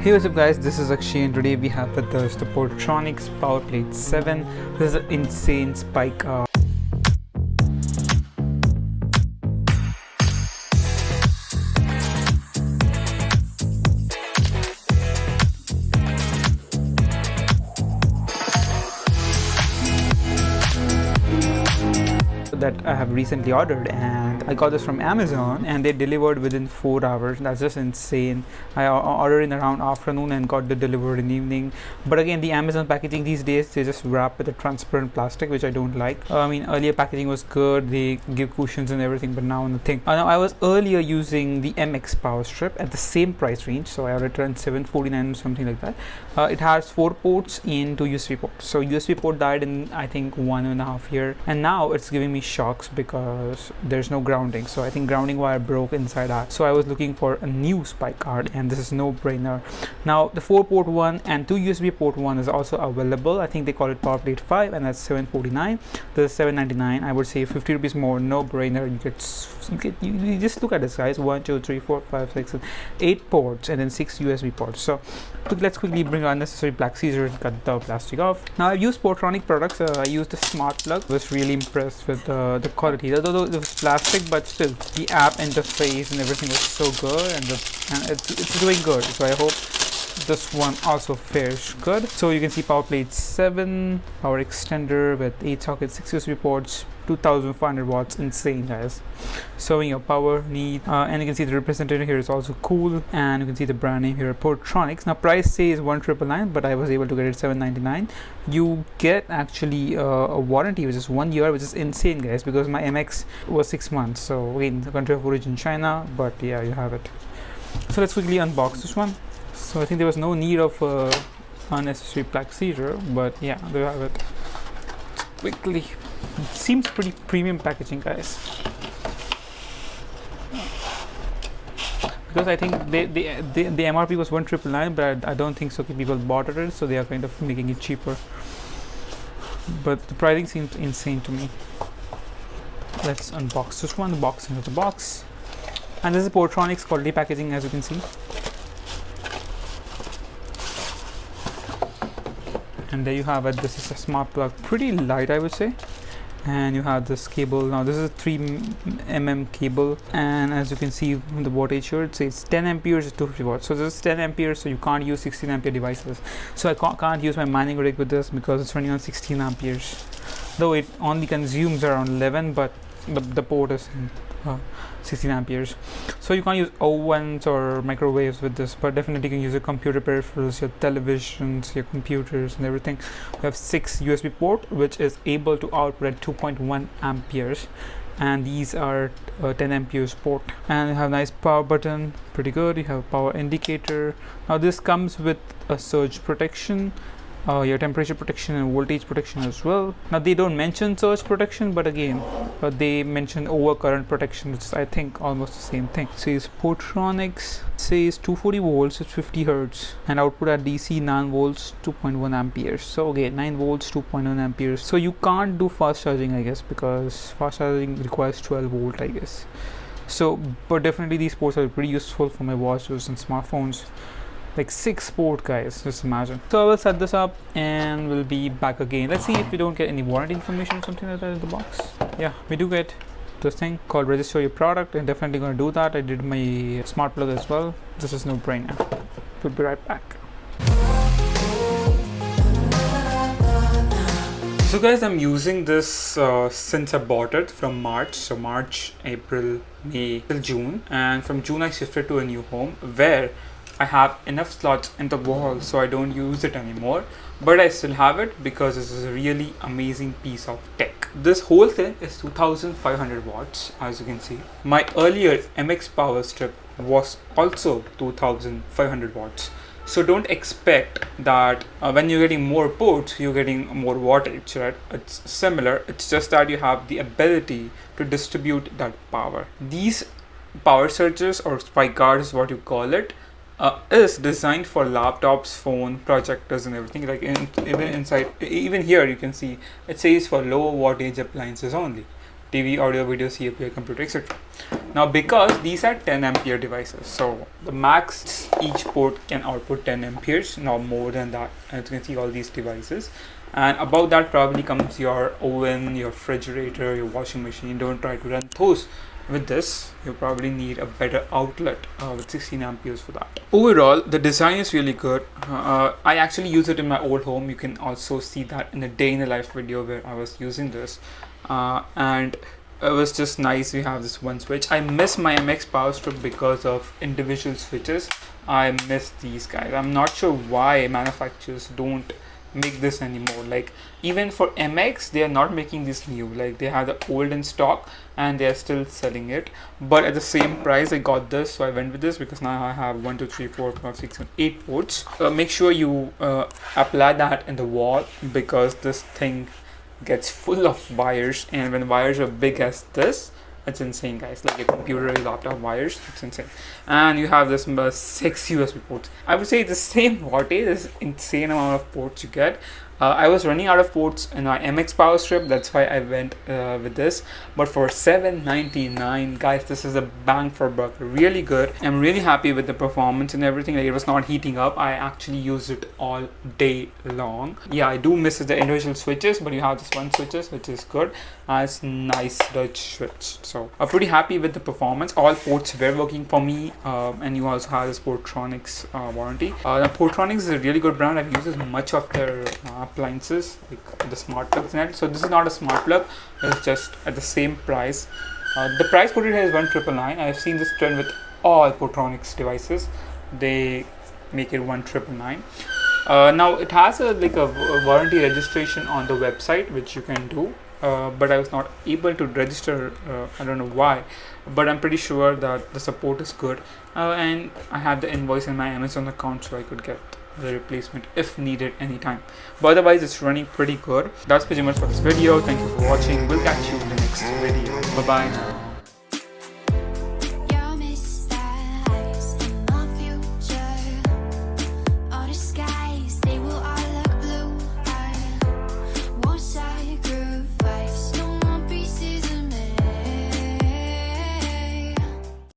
Hey, what's up guys, this is Akshay and today we have with us the Portronics Power Plate 7. This is an insane spike that I have recently ordered, and I got this from Amazon and they delivered within 4 hours. That's just insane. I ordered in around afternoon and got it delivered in evening. But again, the Amazon packaging these days, they just wrap with a transparent plastic, which I don't like. I mean, earlier packaging was good, they give cushions and everything, but now nothing. Now I was earlier using the MX power strip at the same price range, so I returned $749 or something like that. It has 4 ports and 2 USB ports. So USB port died in I think 1.5 years, and now it's giving me shocks because there's no grounding. So I think grounding wire broke inside that. So I was looking for a new spike card, and this is no brainer. Now the 4 port one and 2 USB port one is also available. I think they call it Power Plate 5, and that's $749. This is $799. I would say 50 rupees more, no brainer. You just look at this, guys. 1 2 3 4 5 6 7 8 ports and then 6 USB ports. So let's quickly bring unnecessary black scissors and cut the plastic off. Now I've used Portronic products. I used the smart plug. Was really impressed with the quality, although it was plastic, but still the app interface and everything was so good, and it's doing good. So I hope this one also fares good. So you can see Power Plate 7 power extender with 8 sockets, 6 USB ports, 2500 watts. Insane, guys. Showing your power need, and you can see the representative here is also cool, and you can see the brand name here, Portronics. Now price says $1,999, but I was able to get it $799. You get actually a warranty which is 1 year, which is insane, guys, because my MX was 6 months. So again, the country of origin China, but yeah, you have it. So let's quickly unbox this one. So I think there was no need of unnecessary black scissor, but yeah, there you have it. Quickly, it seems pretty premium packaging, guys, because I think the MRP was $1,999, but I don't think so people bought it, so they are kind of making it cheaper. But the pricing seems insane to me. Let's unbox this one. The boxing of the box, and this is Portronics quality packaging, as you can see. And there you have it. This is a smart plug, pretty light, I would say. And you have this cable. Now this is a 3mm cable, and as you can see in the wattage here, it says 10 amperes is 250 watts. So this is 10 amperes, so you can't use 16 ampere devices. So I can't use my mining rig with this because it's running on 16 amperes, though it only consumes around 11, but the port is 16 amperes. So you can't use ovens or microwaves with this, but definitely you can use your computer peripherals, your televisions, your computers and everything. We have 6 USB port, which is able to output at 2.1 amperes, and these are 10 amperes port. And you have nice power button, pretty good. You have power indicator. Now this comes with a surge protection, your temperature protection and voltage protection as well. Now they don't mention surge protection, but again they mention overcurrent protection, which is I think almost the same thing. It says Portronics, says 240 volts at 50 hertz and output at DC 9 volts 2.1 amperes. So again, 9 volts 2.1 amperes. So you can't do fast charging, I guess, because fast charging requires 12 volt, I guess. So but definitely these ports are pretty useful for my watches and smartphones. Like 6 port, guys, just imagine. So I will set this up and we'll be back again. Let's see if we don't get any warranty information or something like that in the box. Yeah, we do get this thing called register your product, and definitely gonna do that. I did my smart plug as well. This is no brainer. We'll be right back. So guys, I'm using this since I bought it from March. So March, April, May till June, and from June I shifted to a new home where I have enough slots in the wall, so I don't use it anymore, but I still have it because this is a really amazing piece of tech. This whole thing is 2500 watts, as you can see. My earlier MX power strip was also 2500 watts. So don't expect that when you're getting more ports, you're getting more wattage, right? It's similar, it's just that you have the ability to distribute that power. These power surges, or spike guards, what you call it, is designed for laptops, phone, projectors and everything. Like even here you can see it says for low wattage appliances only, TV, audio, video, CPI, computer, etc. Now because these are 10 ampere devices, so the max each port can output 10 amperes, not more than that. As you can see, all these devices, and above that probably comes your oven, your refrigerator, your washing machine. Don't try to run those with this. You probably need a better outlet with 16 amperes for that. Overall, the design is really good. I actually use it in my old home. You can also see that in a day in the life video where I was using this, and it was just nice. We have this one switch. I miss my MX power strip because of individual switches. I miss these guys. I'm not sure why manufacturers don't make this anymore. Like even for MX, they are not making this new. Like they have the old in stock and they are still selling it, but at the same price. I got this, so I went with this because now I have 1 2 3 4 5 6 7 8 ports. Make sure you apply that in the wall, because this thing gets full of wires, and when wires are big as this, it's insane, guys. Like your computer, your laptop wires, it's insane. And you have this 6 USB ports. I would say the same wattage, this insane amount of ports you get. I was running out of ports in our MX power strip, that's why I went with this. But for $7.99, guys, this is a bang for buck. Really good. I'm really happy with the performance and everything. Like it was not heating up. I actually used it all day long. Yeah, I do miss the individual switches, but you have this one switches, which is good. It's nice Dutch switch. So I'm pretty happy with the performance. All ports were working for me, and you also have this Portronics warranty. Now Portronics is a really good brand. I've used much of their appliances, like the smart plugs and that. So this is not a smart plug, it's just at the same price. The price quoted here is 1,999. I've seen this trend with all Portronics devices. They make it 1,999. Now it has a warranty registration on the website, which you can do, but I was not able to register. I don't know why, but I'm pretty sure that the support is good, and I have the invoice in my Amazon account, so I could get the replacement if needed anytime. But otherwise, it's running pretty good. That's pretty much for this video. Thank you for watching. We'll catch you in the next video. Bye bye.